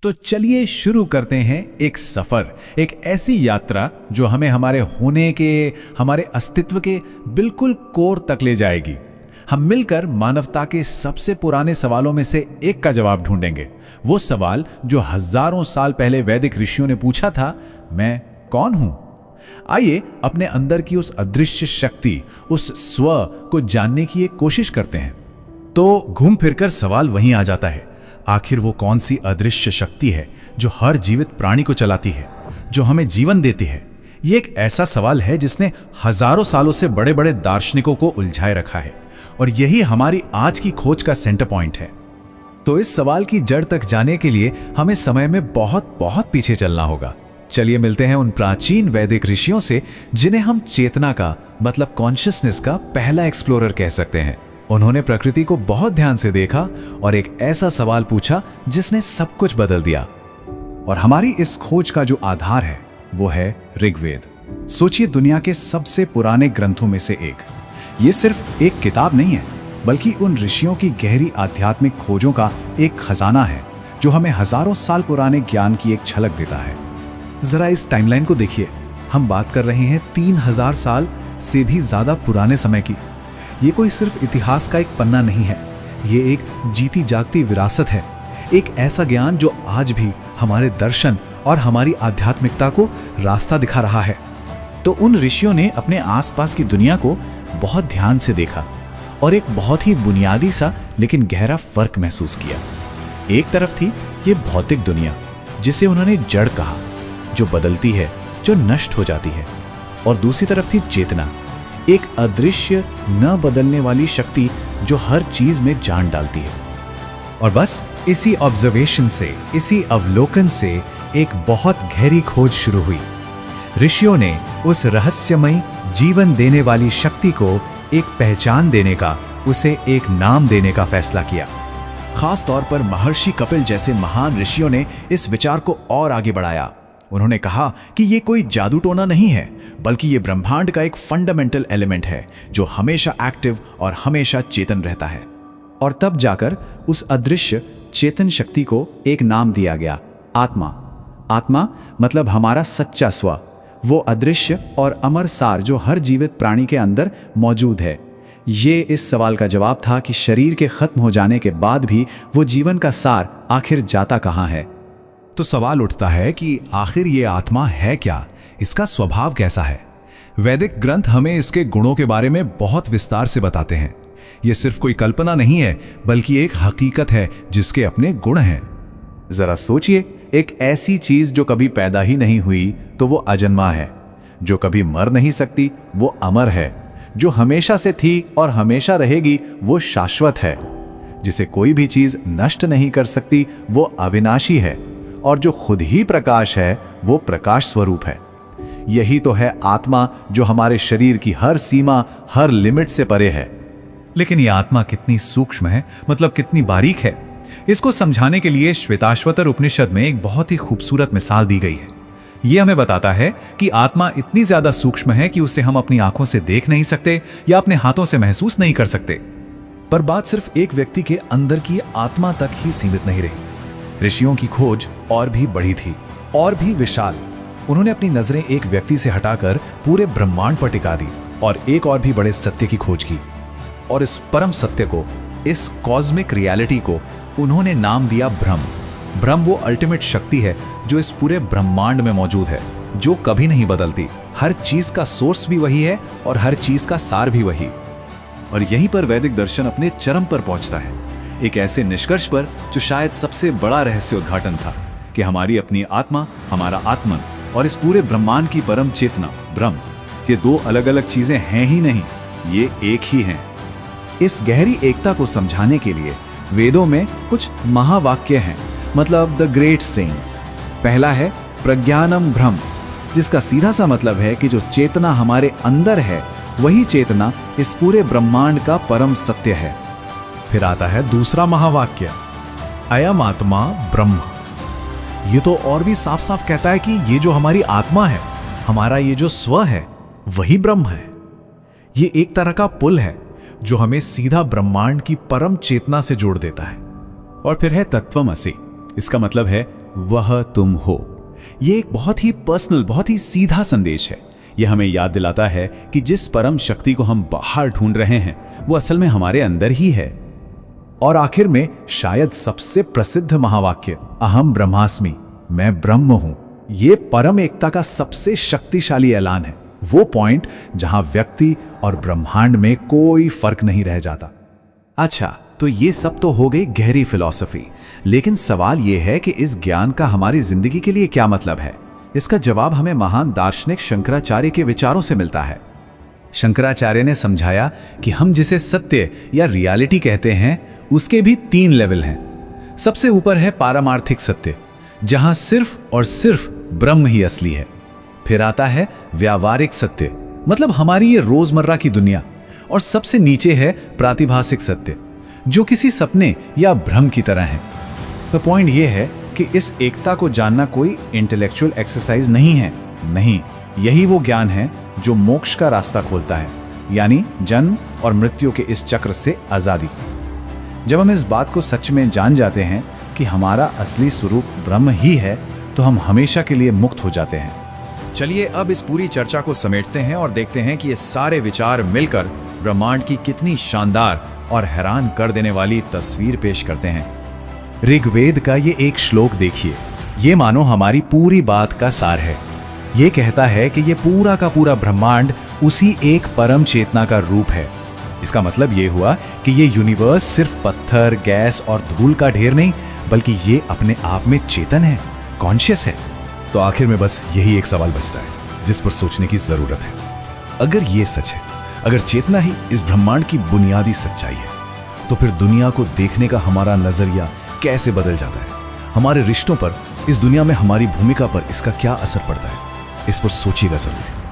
तो चलिए शुरू करते हैं एक सफर, एक ऐसी यात्रा जो हमें हमारे होने के, हमारे अस्तित्व के बिल्कुल कोर तक ले जाएगी। हम मिलकर मानवता के सबसे पुराने सवालों में से एक का जवाब ढूंढेंगे। वो सवाल जो हजारों साल पहले वैदिक ऋषियों ने पूछा था, मैं कौन हूं? आइए अपने अंदर की उस अदृश्य शक्ति, उस स्व को जानने की एक कोशिश करते हैं। तो घूम फिरकर सवाल वहीं आ जाता है, आखिर वो कौन सी अदृश्य शक्ति है जो हर जीवित प्राणी को चलाती है, जो हमें जीवन देती है? ये एक ऐसा सवाल है जिसने हजारों सालों से बड़े बड़े दार्शनिकों को उलझाए रखा है, और यही हमारी आज की खोज का सेंटर पॉइंट है। तो इस सवाल की जड़ तक जाने के लिए हमें समय में बहुत बहुत पीछे चलना होगा। चलिए मिलते हैं उन प्राचीन वैदिक ऋषियों से जिन्हें हम चेतना का मतलब कॉन्शियसनेस का पहला एक्सप्लोरर कह सकते हैं। उन्होंने प्रकृति को बहुत ध्यान से देखा और एक ऐसा सवाल पूछा जिसने सब कुछ बदल दिया। और हमारी इस खोज का जो आधार है वो है ऋग्वेद। सोचिए, दुनिया के सबसे पुराने ग्रंथों में से एक। ये सिर्फ एक किताब नहीं है, बल्कि उन ऋषियों की गहरी आध्यात्मिक खोजों का एक खजाना है जो हमें हजारों साल पुराने ज्ञान की एक झलक देता है। जरा इस टाइमलाइन को देखिए, हम बात कर रहे हैं 3000 साल से भी ज्यादा पुराने समय की। ये कोई सिर्फ इतिहास का एक पन्ना नहीं है, ये एक जीती जागती विरासत है, एक ऐसा ज्ञान जो आज भी हमारे दर्शन और हमारी आध्यात्मिकता को रास्ता दिखा रहा है। तो उन ऋषियों ने अपने आसपास की दुनिया को बहुत ध्यान से देखा और एक बहुत ही बुनियादी सा लेकिन गहरा फर्क महसूस किया। एक तरफ थी ये भौतिक दुनिया जिसे उन्होंने जड़ कहा, जो बदलती है, जो नष्ट हो जाती है, और दूसरी तरफ थी चेतना, एक अदृश्य न बदलने वाली शक्ति जो हर चीज में जान डालती है। और बस इसी ऑब्जर्वेशन से, इसी अवलोकन से एक बहुत गहरी खोज शुरू हुई। ऋषियों ने उस रहस्यमयी जीवन देने वाली शक्ति को एक पहचान देने का, उसे एक नाम देने का फैसला किया। खास तौर पर महर्षि कपिल जैसे महान ऋषियों ने इस विचार को और आगे बढ़ाया। उन्होंने कहा कि ये कोई जादू टोना नहीं है, बल्कि ये ब्रह्मांड का एक फंडामेंटल एलिमेंट है जो हमेशा एक्टिव और हमेशा चेतन रहता है। और तब जाकर उस अदृश्य चेतन शक्ति को एक नाम दिया गया, आत्मा। आत्मा मतलब हमारा सच्चा स्व, वो अदृश्य और अमर सार जो हर जीवित प्राणी के अंदर मौजूद है। ये इस सवाल का जवाब था कि शरीर के खत्म हो जाने के बाद भी वो जीवन का सार आखिर जाता कहाँ है। तो सवाल उठता है कि आखिर ये आत्मा है क्या, इसका स्वभाव कैसा है? वैदिक ग्रंथ हमें इसके गुणों के बारे में बहुत विस्तार से बताते हैं। ये सिर्फ कोई कल्पना नहीं है, बल्कि एक हकीकत है जिसके अपने गुण हैं। जरा सोचिए, एक ऐसी चीज जो कभी पैदा ही नहीं हुई तो वो अजन्मा है, जो कभी मर नहीं सकती वो अमर है, जो हमेशा से थी और हमेशा रहेगी वो शाश्वत है, जिसे कोई भी चीज नष्ट नहीं कर सकती वो अविनाशी है, और जो खुद ही प्रकाश है वो प्रकाश स्वरूप है। यही तो है आत्मा जो हमारे शरीर की हर सीमा, हर लिमिट से परे है। लेकिन ये आत्मा कितनी सूक्ष्म है, मतलब कितनी बारीक है, इसको समझाने के लिए श्वेताश्वतर उपनिषद में एक बहुत ही खूबसूरत मिसाल दी गई है। यह हमें बताता है कि आत्मा इतनी ज्यादा सूक्ष्म है कि उसे हम अपनी आंखों से देख नहीं सकते या अपने हाथों से महसूस नहीं कर सकते। पर बात सिर्फ एक व्यक्ति के अंदर की आत्मा तक ही सीमित नहीं रही। ऋषियों की खोज और भी बड़ी थी, और भी विशाल। उन्होंने अपनी नजरें एक व्यक्ति से हटाकर पूरे ब्रह्मांड पर टिका दी और एक और भी बड़े सत्य की खोज की। और इस परम सत्य को, इस कॉस्मिक रियलिटी को उन्होंने नाम दिया ब्रह्म। ब्रह्म वो अल्टीमेट शक्ति है जो इस पूरे ब्रह्मांड में मौजूद है, जो कभी नहीं बदलती। हर चीज का सोर्स भी वही है और हर चीज का सार भी वही। और यहीं पर वैदिक दर्शन अपने चरम पर पहुंचता है, एक ऐसे निष्कर्ष पर जो शायद सबसे बड़ा रहस्य उद्घाटन था कि हमारी अपनी आत्मा, हमारा आत्मन और इस पूरे ब्रह्मांड की परम चेतना ब्रह्म, ये दो अलग अलग चीजें हैं ही नहीं, ये एक ही हैं। इस गहरी एकता को समझाने के लिए वेदों में कुछ महावाक्य हैं, मतलब द ग्रेट सेइंग्स। पहला है प्रज्ञानम ब्रह्म, जिसका सीधा सा मतलब है कि जो चेतना हमारे अंदर है वही चेतना इस पूरे ब्रह्मांड का परम सत्य है। फिर आता है दूसरा महावाक्य, अयम आत्मा ब्रह्म। ये तो और भी साफ साफ कहता है कि ये जो हमारी आत्मा है, हमारा ये जो स्व है, वही ब्रह्म है। ये एक तरह का पुल है जो हमें सीधा ब्रह्मांड की परम चेतना से जोड़ देता है। और फिर है तत्वमसि, इसका मतलब है वह तुम हो। ये एक बहुत ही पर्सनल, बहुत ही सीधा संदेश है। यह हमें याद दिलाता है कि जिस परम शक्ति को हम बाहर ढूंढ रहे हैं वो असल में हमारे अंदर ही है। और आखिर में शायद सबसे प्रसिद्ध महावाक्य, अहम ब्रह्मास्मि, मैं ब्रह्म हूं। ये परम एकता का सबसे शक्तिशाली ऐलान है, वो पॉइंट जहां व्यक्ति और ब्रह्मांड में कोई फर्क नहीं रह जाता। अच्छा, तो ये सब तो हो गई गहरी फिलॉसफी, लेकिन सवाल ये है कि इस ज्ञान का हमारी जिंदगी के लिए क्या मतलब है? इसका जवाब हमें महान दार्शनिक शंकराचार्य के विचारों से मिलता है। शंकराचार्य ने समझाया कि हम जिसे सत्य या रियलिटी कहते हैं उसके भी 3 लेवल हैं। सबसे ऊपर है पारमार्थिक सत्य, जहां सिर्फ और सिर्फ ब्रह्म ही असली है। फिर आता है व्यावहारिक सत्य, मतलब हमारी ये रोजमर्रा की दुनिया। और सबसे नीचे है प्रातिभासिक सत्य, जो किसी सपने या भ्रम की तरह है। तो पॉइंट ये है कि इस एकता को जानना कोई इंटेलेक्चुअल एक्सरसाइज नहीं है। नहीं, यही वो ज्ञान है जो मोक्ष का रास्ता खोलता है, यानी जन्म और मृत्यु के इस चक्र से आजादी। जब हम इस बात को सच में जान जाते हैं कि हमारा असली स्वरूप ब्रह्म ही है, तो हम हमेशा के लिए मुक्त हो जाते हैं। चलिए अब इस पूरी चर्चा को समेटते हैं और देखते हैं कि ये सारे विचार मिलकर ब्रह्मांड की कितनी शानदार और हैरान कर देने वाली तस्वीर पेश करते हैं। ऋग्वेद का ये एक श्लोक देखिए, ये मानो हमारी पूरी बात का सार है। ये कहता है कि ये पूरा का पूरा ब्रह्मांड उसी एक परम चेतना का रूप है। इसका मतलब ये हुआ कि ये यूनिवर्स सिर्फ पत्थर, गैस और धूल का ढेर नहीं, बल्कि ये अपने आप में चेतन है, कॉन्शियस है। तो आखिर में बस यही एक सवाल बचता है जिस पर सोचने की जरूरत है। अगर ये सच है, अगर चेतना ही इस ब्रह्मांड की बुनियादी सच्चाई है, तो फिर दुनिया को देखने का हमारा नजरिया कैसे बदल जाता है? हमारे रिश्तों पर, इस दुनिया में हमारी भूमिका पर इसका क्या असर पड़ता है? इस पर सोचिएगा जरूर।